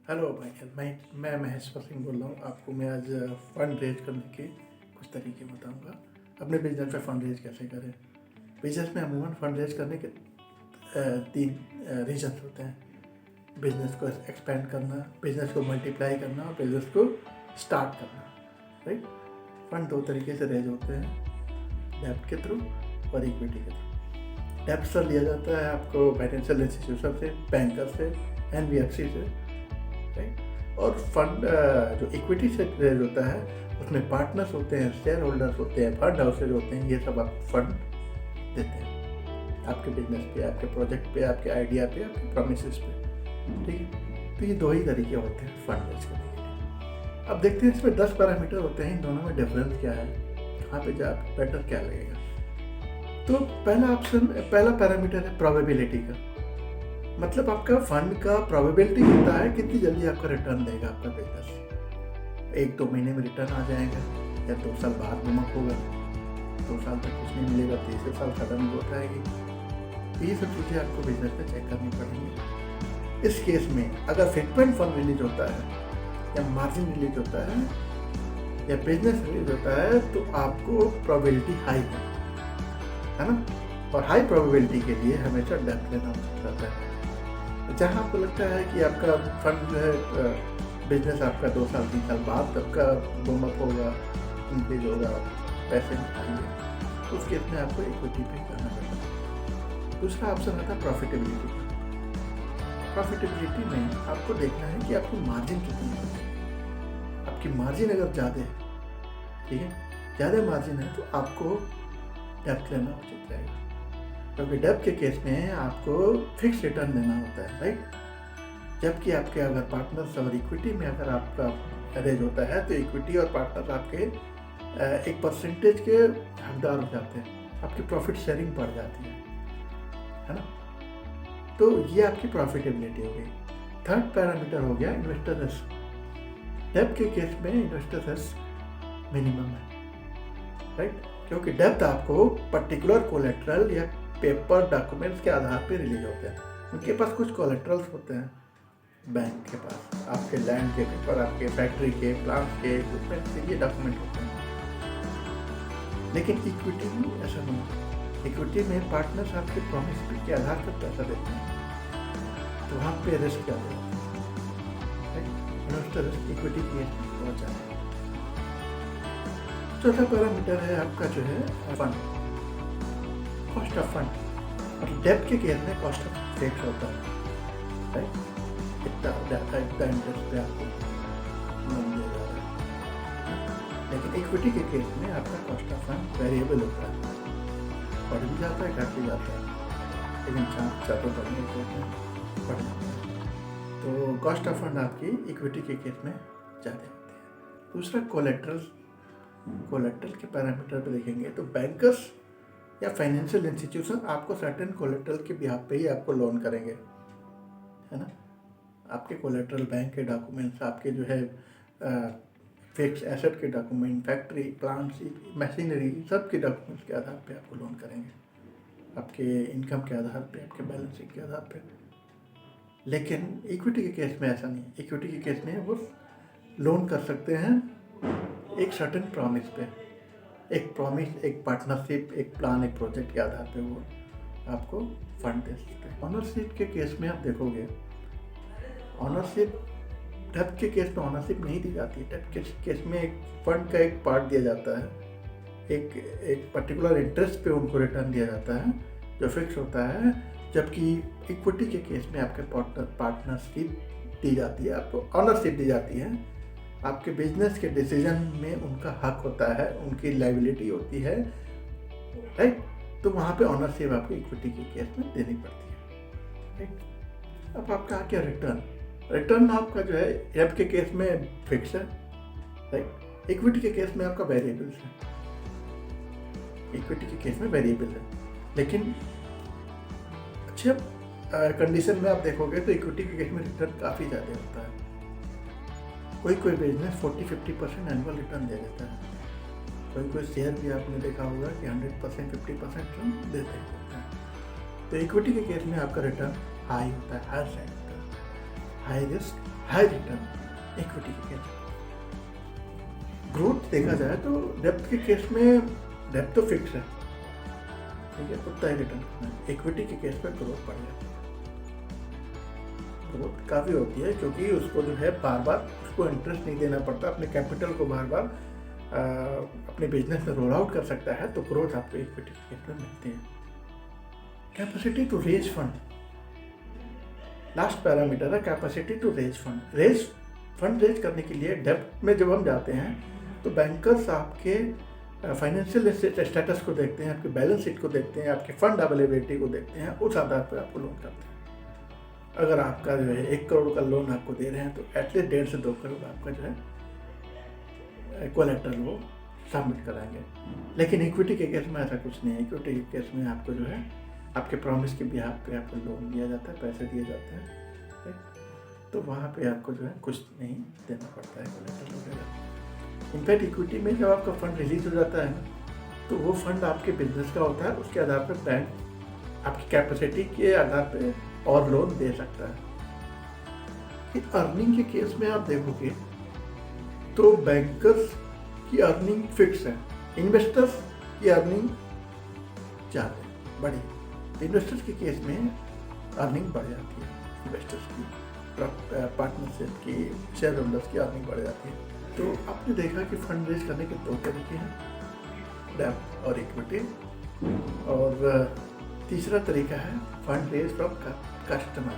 Hello भाई, मैं महेश्वर सिंह बोल रहा हूँ। आपको मैं आज फंड रेज करने के कुछ तरीके बताऊंगा। अपने बिजनेस पे फंड रेज कैसे करें। बिजनेस में अमूमन फंड रेज करने के तीन रीजन होते हैं। बिजनेस को एक्सपेंड करना, बिजनेस को मल्टीप्लाई करना और बिजनेस को स्टार्ट करना। राइट। फंड दो तरीके से रेज होते हैं, डेब्ट के थ्रू और इक्विटी के थ्रू। डेब्ट से लिया जाता है आपको फाइनेंशियल इंस्टीट्यूशन से, बैंकर से, एनबीएफसी से। राइट। और फंड जो इक्विटी से रेज होता है उसमें पार्टनर्स होते हैं, शेयर होल्डर्स होते हैं, फंड हाउसेज होते हैं। ये सब आप फंड देते हैं आपके बिजनेस पे, आपके प्रोजेक्ट पे, आपके आइडिया पे, आपके प्रोमिसेस पे। ठीक है। तो ये दो ही तरीके होते हैं फंड रेज करने के लिए। अब देखते हैं इसमें 10 पैरामीटर होते हैं, इन दोनों में डिफरेंस क्या है, कहाँ पे जा बेटर क्या लगेगा। तो पहला पैरामीटर है प्रोबेबिलिटी का। मतलब आपका फंड का प्रोबेबिलिटी कितना है, कितनी जल्दी आपका रिटर्न देगा आपका बिजनेस। 1-2 महीने में रिटर्न आ जाएगा या 2 साल बाद नमक होगा, 2 साल तक कुछ नहीं मिलेगा, तीसरे साल सडन ग्रोथ आएगी। तो ये सब चीज़ें आपको बिजनेस में चेक करनी पड़ेंगी। इस केस में अगर फ्रीक्वेंट फंड रिलीज होता है या मार्जिन रिलीज होता है या बिजनेस रिलीज होता है तो आपको प्रोबेबिलिटी हाई है ना। और हाई प्रोबेबिलिटी के लिए हमेशा डेब्ट लेना रहता है। जहाँ आपको लगता है कि आपका फंड जो है बिजनेस आपका 2 साल 3 साल बाद तक का बूम अप होगा, इंक्रीज होगा, पैसे आएंगे, तो उस केस में आपको इक्विटी पे करना पड़ता है। दूसरा ऑप्शन आता है प्रॉफिटेबिलिटी का। प्रॉफिटेबिलिटी में आपको देखना है कि आपकी मार्जिन कितनी है। आपकी मार्जिन अगर ज़्यादा है, ठीक है, ज़्यादा मार्जिन है तो आपको डेब्ट लेना उचित रहेगा। क्योंकि डेब्ट के केस में आपको फिक्स रिटर्न देना होता है। राइट। जबकि आपके अगर पार्टनर्स और इक्विटी में अगर आपका अरेंज होता है तो इक्विटी और पार्टनर्स आपके एक परसेंटेज के हकदार हो जाते हैं, आपकी प्रॉफिट शेयरिंग बढ़ जाती है ना। तो ये आपकी प्रॉफिटेबिलिटी हो गई। थर्ड पैरामीटर हो गया इन्वेस्टर रिस्क। डेब्ट के केस में इन्वेस्टर रिस्क मिनिमम है। राइट। क्योंकि डेब्ट आपको पर्टिकुलर कोलेट्रल या पेपर डॉक्यूमेंट्स के आधार पे रिलीज होते हैं। उनके पास कुछ कोलेट्रल्स होते हैं, बैंक के पास आपके लैंड के पेपर, आपके फैक्ट्री के, प्लांट के, इक्विपमेंट के, ये डॉक्यूमेंट होते हैं। लेकिन इक्विटी में ऐसा नहीं है। इक्विटी में पार्टनर्स आपके प्रॉमिस के आधार पर पैसा देते हैं, तो वहाँ पे रिस्क ज़्यादा होता है। इन्वेस्टर रिस्क इक्विटी की बहुत ज़्यादा है। चौथा पैरामीटर है आपका जो है फंड, कॉस्ट ऑफ फंड। मतलब डेब्ट के केस में कॉस्ट ऑफ फिक्स होता है। राइट। इतना इंटरेस्ट पे आपको लोन दिया जा रहा है। लेकिन इक्विटी के केस में आपका कॉस्ट ऑफ फंड वेरिएबल होता है, बढ़ भी जाता है, घट भी जाता है, लेकिन चारों बढ़ने के केस में बढ़ जाता है। तो कॉस्ट ऑफ फंड आपकी इक्विटी के केस में ज़्यादा होती है। दूसरा कोलेट्रल के पैरामीटर पे देखेंगे तो बैंकर्स या फाइनेंशियल इंस्टीट्यूशन आपको सर्टेन कोलेट्रल के बिहाफ पे ही आपको लोन करेंगे, है ना। आपके कोलेट्रल बैंक के डॉक्यूमेंट्स, आपके जो है फिक्स एसेट के डॉक्यूमेंट, फैक्ट्री, प्लांट्स, मशीनरी, सब के डॉक्यूमेंट्स के आधार पे आपको लोन करेंगे, आपके इनकम के आधार पे, आपके बैलेंस शीट के आधार पे। लेकिन इक्विटी के केस में ऐसा नहीं। इक्विटी के केस में वो लोन कर सकते हैं एक सर्टेन प्रॉमिस पे, एक प्रॉमिस, एक पार्टनरशिप, एक प्लान, एक प्रोजेक्ट के आधार पे वो आपको फंड दे सकते हैं। ऑनरशिप के केस में आप देखोगे, ऑनरशिप डेब्ट के केस में ऑनरशिप नहीं दी जाती है। डेब्ट के केस में एक फंड का एक पार्ट दिया जाता है, एक पर्टिकुलर इंटरेस्ट पे उनको रिटर्न दिया जाता है जो फिक्स होता है। जबकि इक्विटी के केस में आपके पार्टनरशिप दी जाती है, आपको ऑनरशिप दी जाती है। आपके बिजनेस के डिसीजन में उनका हक होता है, उनकी लायबिलिटी होती है। राइट। तो वहाँ पे ऑनरशिप आपको इक्विटी के केस में देनी पड़ती है। राइट। अब आपका आ गया रिटर्न आपका जो है डेब्ट के केस में फिक्स है। राइट। इक्विटी के केस में आपका वेरिएबल है। इक्विटी के केस में वेरिएबल है, लेकिन अच्छे कंडीशन में आप देखोगे तो इक्विटी के केस में रिटर्न काफ़ी ज़्यादा होता है। कोई बिजनेस 40-50% एनुअल रिटर्न दे देता है। कोई शेयर भी आपने देखा होगा कि 100% 50% रिटर्न देते हैं। तो इक्विटी के केस में आपका रिटर्न हाई होता है, हायर साइड होता है। High risk high return equity के केस। ग्रोथ देखा जाए तो डेप्थ के केस में डेप्थ तो फिक्स है, ठीक है, उतना ही रिटर्न। इक्विटी के केस में ग्रोथ बढ़ जाती है, ग्रोथ काफ़ी होती है, क्योंकि उसको जो है बार बार उसको इंटरेस्ट नहीं देना पड़ता, अपने कैपिटल को बार बार अपने बिजनेस में रोल आउट कर सकता है, तो ग्रोथ आपको इक्विटी के केस में मिलती है। Capacity to raise fund, last parameter है capacity to raise fund. Fund raise करने के लिए डेप्थ में जब हम जाते हैं तो बैंकर्स आपके फाइनेंशियल स्टेटस को देखते हैं, आपके बैलेंस शीट को देखते हैं, आपके फंड अवेलेबिलिटी को देखते हैं, उस आधार पर आपको लोन करते हैं। अगर आपका जो है 1 करोड़ का लोन आपको दे रहे हैं तो एटलीस्ट 1.5 से 2 करोड़ आपका जो है कोलेट्रल वो सबमिट कराएंगे। लेकिन इक्विटी के केस में ऐसा कुछ नहीं है। इक्विटी के केस में आपको जो है आपके प्रॉमिस के बिहाफ पे आपको लोन दिया जाता है, पैसे दिए जाते हैं, ठीक? तो वहाँ पे आपको जो है कुछ नहीं देना पड़ता है कोलेट्रल वगैरह। इनफैक्ट इक्विटी में जब आपका फंड रिलीज हो जाता है तो वो फंड आपके बिजनेस का होता है, उसके आधार पर बैंक आपकी कैपेसिटी के आधार पे और लोन दे सकता है। अर्निंग के केस में आप देखोगे तो बैंकर्स की अर्निंग फिक्स है, इन्वेस्टर्स की अर्निंग ज़्यादा है, बड़ी। इन्वेस्टर्स के केस में अर्निंग बढ़ जाती है, इन्वेस्टर्स की पार्टनरशिप की शेयर होल्डर्स की अर्निंग बढ़ जाती है। तो आपने देखा कि फंड रेज करने के 2 तरीके हैं, डेप्थ और इक्विटी। और तीसरा तरीका है फंड रेज फ्रॉम कस्टमर,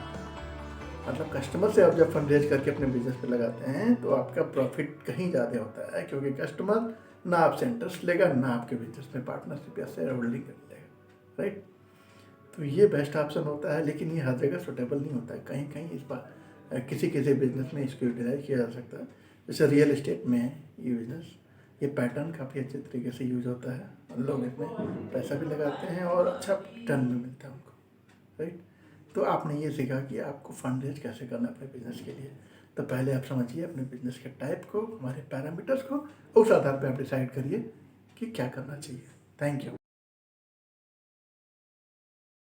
मतलब कस्टमर से आप जब फंड रेज करके अपने बिजनेस पे लगाते हैं तो आपका प्रॉफिट कहीं ज़्यादा होता है, क्योंकि कस्टमर ना आपसे इंटरेस्ट लेगा, ना आपके बिजनेस में पार्टनरशिप या शेयर होल्डिंग लेगा, राइट। तो ये बेस्ट ऑप्शन होता है, लेकिन ये हर जगह सुटेबल नहीं होता है। कहीं कहीं इस बार किसी बिजनेस में इसको यूटिलाइज किया जा सकता है। जैसे रियल एस्टेट में ये बिजनेस, ये पैटर्न काफ़ी अच्छे तरीके से यूज होता है, लोग इसमें पैसा भी लगाते हैं और अच्छा रिटर्न भी मिलता है उनको, राइट। तो आपने ये सीखा कि आपको फंड रेज कैसे करना है अपने बिजनेस के लिए। तो पहले आप समझिए अपने बिजनेस के टाइप को, हमारे पैरामीटर्स को, उस आधार पर आप डिसाइड करिए कि क्या करना चाहिए। Thank you.